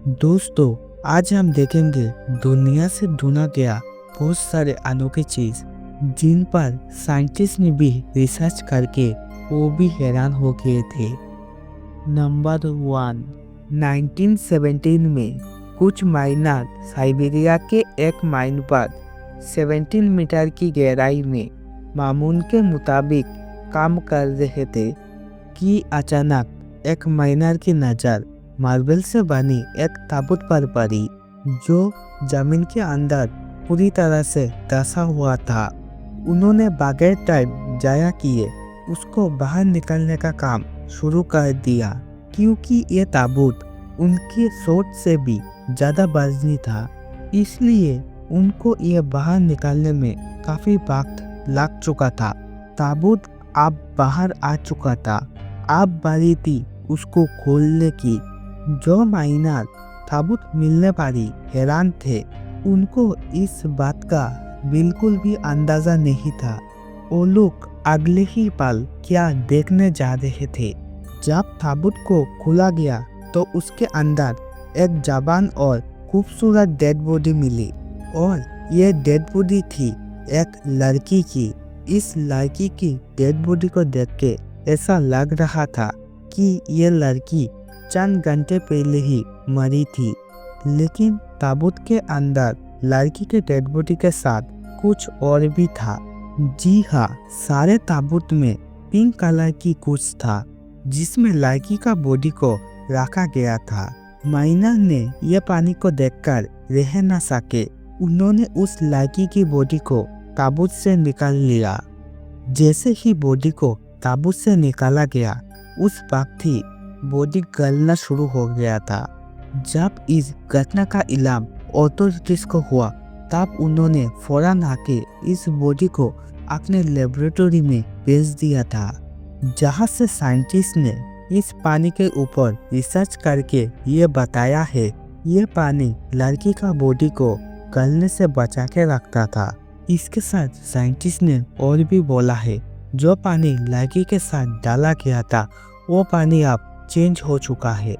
दोस्तों, आज हम देखेंगे दुनिया से ढूंढा गया बहुत सारे अनोखे चीज जिन पर साइंटिस्ट ने भी रिसर्च करके वो भी हैरान हो गए थे। नंबर 1, 1917 में कुछ माइनर साइबेरिया के एक माइन पर 17 मीटर की गहराई में मामूल के मुताबिक काम कर रहे थे कि अचानक एक माइनर की नज़र मार्बल से बनी एक ताबूत पर पड़ी जो जमीन के अंदर पूरी तरह से धंसा हुआ था। उन्होंने बगैर टाइम जाया किए उसको बाहर निकालने का काम शुरू कर दिया क्योंकि ये ताबूत उनकी सोच से भी ज़्यादा वजनी था, इसलिए उनको ये बाहर निकालने में काफ़ी वक्त लग चुका था। ताबूत अब बाहर आ चुका था, अब बारी थी उसको खोलने की। जो माइनर ताबूत मिलने पारी हैरान थे, उनको इस बात का बिल्कुल भी अंदाजा नहीं था वो लोग अगले ही पल क्या देखने जा रहे थे। जब ताबूत को खोला गया तो उसके अंदर एक जवान और खूबसूरत डेड बॉडी मिली और ये डेड बॉडी थी एक लड़की की। इस लड़की की डेड बॉडी को देख के ऐसा लग रहा था कि ये लड़की चंद घंटे पहले ही मरी थी, लेकिन ताबूत के अंदर लड़की के डेड बॉडी के साथ कुछ और भी था। जी हाँ, सारे ताबूत में पिंक कलर की कुछ था जिसमें लड़की का बॉडी को रखा गया था। माइनर ने यह पानी को देखकर रह न सके, उन्होंने उस लड़की की बॉडी को ताबूत से निकाल लिया। जैसे ही बॉडी को ताबूत से निकाला गया उस वक्त ही बॉडी गलना शुरू हो गया था। जब इस घटना का इल्जाम अथॉरिटीज को हुआ तब उन्होंने फौरन आके इस बॉडी को अपने लेबोरेटरी में भेज दिया था, जहां से साइंटिस्ट ने इस पानी के ऊपर रिसर्च करके ये बताया है ये पानी लड़की का बॉडी को गलने से बचा के रखता था। इसके साथ साइंटिस्ट ने और भी बोला है जो पानी लड़की के साथ डाला गया था वो पानी अब चेंज हो चुका है,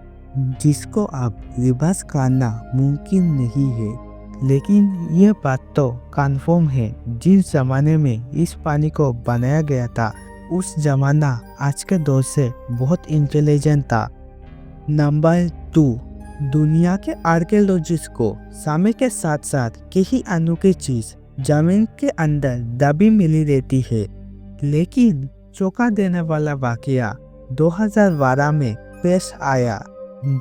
जिसको अब रिवर्स करना मुमकिन नहीं है। लेकिन ये बात तो कंफर्म है जिस जमाने में इस पानी को बनाया गया था उस जमाना आज के दौर से बहुत इंटेलिजेंट था। नंबर 2, दुनिया के आर्कियोलॉजिस्ट को समय के साथ साथ कई अनोखी चीज जमीन के अंदर दबी मिली रहती है, लेकिन चौंका देने वाला वाकया 2012 में पेश आया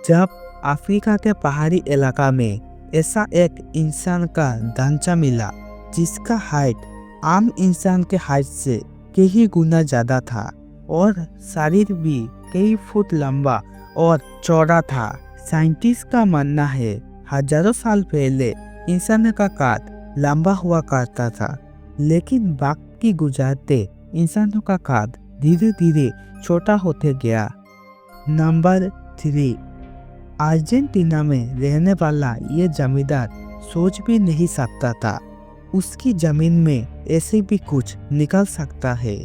जब अफ्रीका के पहाड़ी इलाका में ऐसा एक इंसान का ढांचा मिला जिसका हाइट आम इंसान के हाइट से कई गुना ज़्यादा था और शरीर भी कई फुट लंबा और चौड़ा था। साइंटिस्ट का मानना है हजारों साल पहले इंसान का कद लंबा हुआ करता था, लेकिन वक्त की गुजरते इंसानों का कद धीरे धीरे छोटा होते गया। नंबर 3, अर्जेंटीना में रहने वाला ये जमींदार सोच भी नहीं सकता था उसकी जमीन में ऐसे भी कुछ निकल सकता है।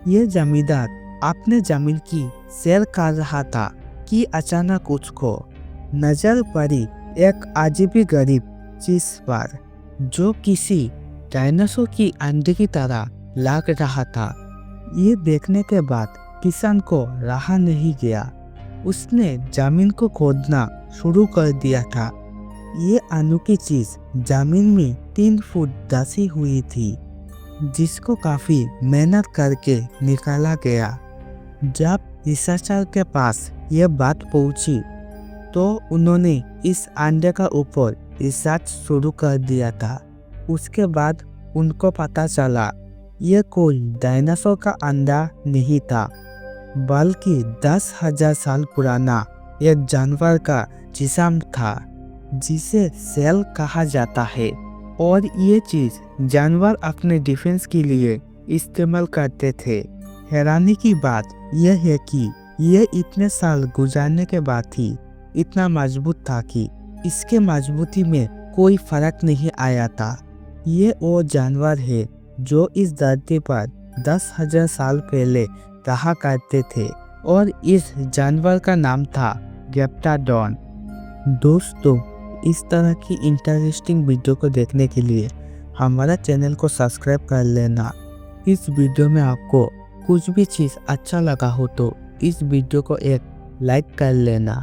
ये जमींदार अपने जमीन की सैर कर रहा था कि अचानक उसको नजर पड़ी एक अजीब गरीब चीज पर जो किसी डायनासोर की अंडे की तरह लग रहा था। ये देखने के बाद किसान को रहा नहीं गया, उसने जमीन को खोदना शुरू कर दिया था। ये अनोखी चीज जमीन में 3 फुट धंसी हुई थी जिसको काफी मेहनत करके निकाला गया। जब रिसर्चर के पास यह बात पहुंची तो उन्होंने इस अंडे का ऊपर रिसर्च शुरू कर दिया था। उसके बाद उनको पता चला यह कोई डायनासोर का अंडा नहीं था बल्कि 10,000 साल पुराना एक जानवर का जिस्म था जिसे सेल कहा जाता है, और ये चीज जानवर अपने डिफेंस के लिए इस्तेमाल करते थे। हैरानी की बात यह है कि यह इतने साल गुजारने के बाद ही इतना मजबूत था कि इसके मजबूती में कोई फर्क नहीं आया था। ये वो जानवर है जो इस धरती पर 10,000 साल पहले रहा करते थे और इस जानवर का नाम था गैप्टाडॉन। दोस्तों, इस तरह की इंटरेस्टिंग वीडियो को देखने के लिए हमारा चैनल को सब्सक्राइब कर लेना। इस वीडियो में आपको कुछ भी चीज़ अच्छा लगा हो तो इस वीडियो को एक लाइक कर लेना।